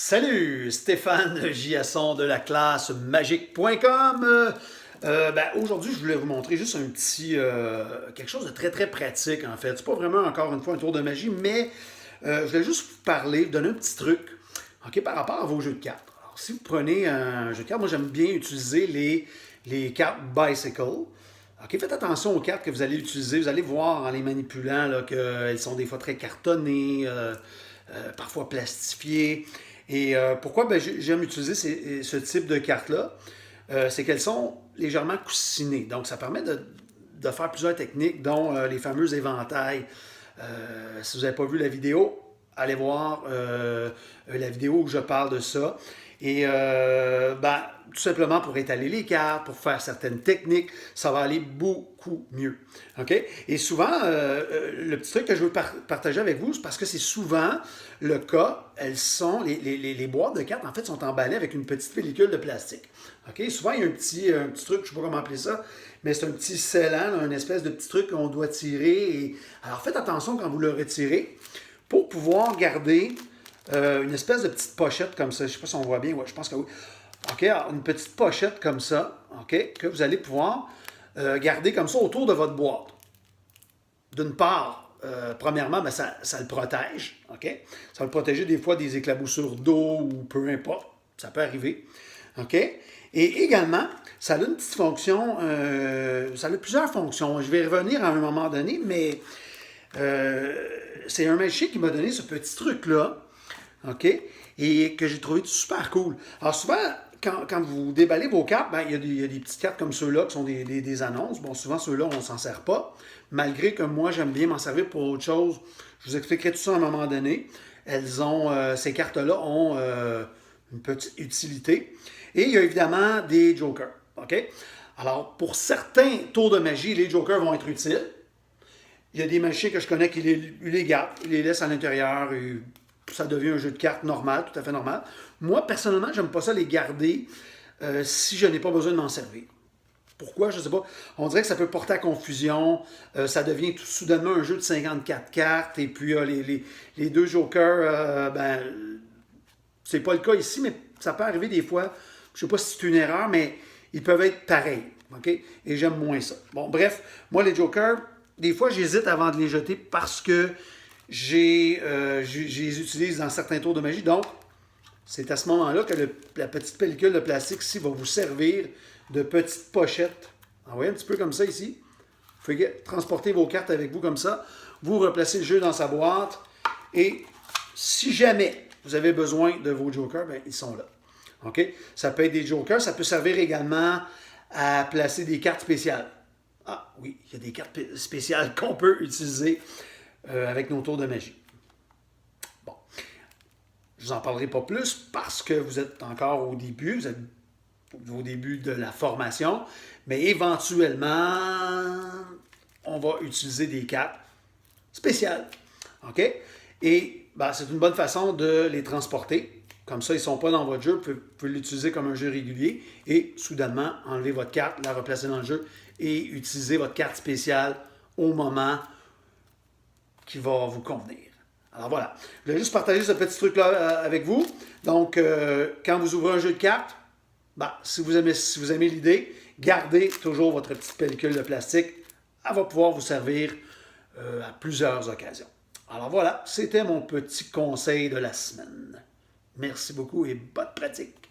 Salut, Stéphane Giasson de la classe magique.com. Aujourd'hui, je voulais vous montrer juste un petit quelque chose de très très pratique en fait. C'est pas vraiment encore une fois un tour de magie, mais je voulais juste vous parler, vous donner un petit truc, ok, par rapport à vos jeux de cartes. Alors, si vous prenez un jeu de cartes, moi j'aime bien utiliser les cartes Bicycle. Ok, faites attention aux cartes que vous allez utiliser. Vous allez voir en les manipulant là, qu'elles sont des fois très cartonnées, parfois plastifiées. Et pourquoi j'aime utiliser ce type de cartes-là? C'est qu'elles sont légèrement coussinées. Donc, ça permet de faire plusieurs techniques, dont les fameux éventails. Si vous n'avez pas vu la vidéo, allez voir la vidéo où je parle de ça. Et tout simplement pour étaler les cartes, pour faire certaines techniques, ça va aller beaucoup mieux. OK? Et souvent, le petit truc que je veux partager avec vous, c'est parce que c'est souvent le cas, les boîtes de cartes, en fait, sont emballées avec une petite pellicule de plastique. OK? Souvent, il y a un petit truc, je ne sais pas comment appeler ça, mais c'est un petit scellant, une espèce de petit truc qu'on doit tirer. Alors, faites attention quand vous le retirez pour pouvoir garder une espèce de petite pochette comme ça. Je ne sais pas si on voit bien. Ouais, je pense que oui. OK, alors, une petite pochette comme ça, OK, que vous allez pouvoir garder comme ça autour de votre boîte. D'une part, premièrement, ça le protège. OK? Ça va le protéger des fois des éclaboussures d'eau ou peu importe. Ça peut arriver. OK? Et également, ça a une petite fonction, ça a plusieurs fonctions. Je vais y revenir à un moment donné, mais c'est un magicien qui m'a donné ce petit truc-là. OK? Et que j'ai trouvé super cool. Alors souvent, quand vous déballez vos cartes, il y a des petites cartes comme ceux-là qui sont des annonces. Bon, souvent ceux-là, on ne s'en sert pas. Malgré que moi, j'aime bien m'en servir pour autre chose. Je vous expliquerai tout ça à un moment donné. Ces cartes-là ont une petite utilité. Et il y a évidemment des jokers. OK? Alors, pour certains tours de magie, les jokers vont être utiles. Il y a des magiciens que je connais qui les gardent, ils les laissent à l'intérieur et ça devient un jeu de cartes normal, tout à fait normal. Moi, personnellement, j'aime pas ça les garder si je n'ai pas besoin de m'en servir. Pourquoi? Je ne sais pas. On dirait que ça peut porter à confusion. Ça devient tout soudainement un jeu de 54 cartes. Et puis, les deux jokers, c'est pas le cas ici, mais ça peut arriver des fois. Je ne sais pas si c'est une erreur, mais ils peuvent être pareils. OK? Et j'aime moins ça. Bon, bref, moi, les jokers, des fois, j'hésite avant de les jeter parce que je les utilise dans certains tours de magie. Donc, c'est à ce moment-là que la petite pellicule de plastique ici va vous servir de petite pochette. Vous voyez un petit peu comme ça ici. Vous pouvez transporter vos cartes avec vous comme ça. Vous replacez le jeu dans sa boîte. Et si jamais vous avez besoin de vos jokers, ils sont là. OK? Ça peut être des jokers. Ça peut servir également à placer des cartes spéciales. Ah oui, il y a des cartes spéciales qu'on peut utiliser avec nos tours de magie. Bon, je vous en parlerai pas plus parce que vous êtes encore au début, vous êtes au début de la formation, mais éventuellement, on va utiliser des cartes spéciales. OK? Et c'est une bonne façon de les transporter. Comme ça, ils ne sont pas dans votre jeu. Vous pouvez l'utiliser comme un jeu régulier et soudainement, enlever votre carte, la replacer dans le jeu et utiliser votre carte spéciale au moment qui va vous convenir. Alors voilà, je voulais juste partager ce petit truc-là avec vous. Donc, quand vous ouvrez un jeu de cartes, si vous aimez l'idée, gardez toujours votre petite pellicule de plastique. Elle va pouvoir vous servir à plusieurs occasions. Alors voilà, c'était mon petit conseil de la semaine. Merci beaucoup et bonne pratique.